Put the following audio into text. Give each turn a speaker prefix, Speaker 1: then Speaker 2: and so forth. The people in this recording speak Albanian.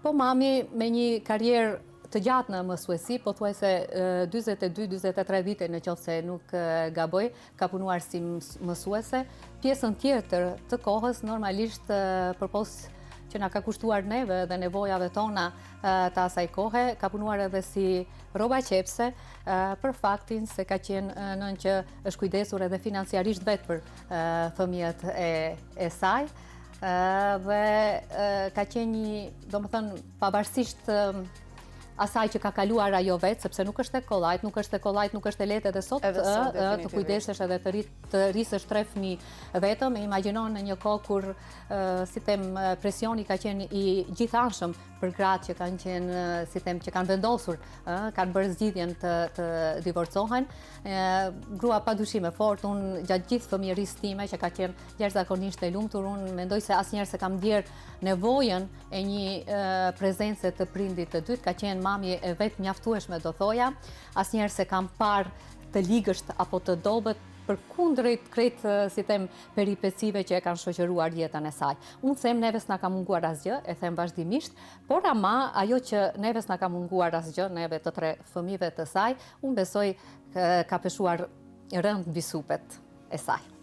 Speaker 1: Po mami me një karrierë të gjatë në mësuesi, pothuajse 42-43 vite në qoftë se nuk gaboj, ka punuar si mësuese. Pjesën tjetër të kohës normalisht përpos që na ka kushtuar neve dhe nevojave tona të asaj kohe, ka punuar edhe si rroba qepse për faktin se ka qenë nën që është kujdesur edhe financiarisht vetë për fëmijët e saj. Dhe ka qenë një, domethënë, pavarësisht asaj që ka kaluar ajo vetë, sepse nuk është e kollajt, nuk është e lehtë edhe sot të kujdesesh edhe të rrisësh 3 fëmijë vetëm. Imagjinon në një kohë kur si them presioni ka qenë i gjithanshëm për gratë që kanë qenë, si them, që kanë vendosur, kanë bërë zgjidhjen të divorcohen. Grua padyshim e fortë, unë gjatë gjithë fëmijërisë time që ka qenë jashtëzakonisht e lumtur, unë mendoj se asnjëherë se kam ndier nevojën e një prezence të prindit të dytë, ka qenë mami e vetë mjaftueshme, do thoja, asnjëherë se kam parë të ligësht apo të dobët përkundrejt krejt, si them, peripecive që e kanë shoqëruar jetën e saj. Unë them neves na ka munguar asgjë, e them vazhdimisht, por ama ajo që neves na ka munguar asgjë, neve të 3 fëmijëve të saj, unë besoj ka peshuar rënd mbi supet e saj.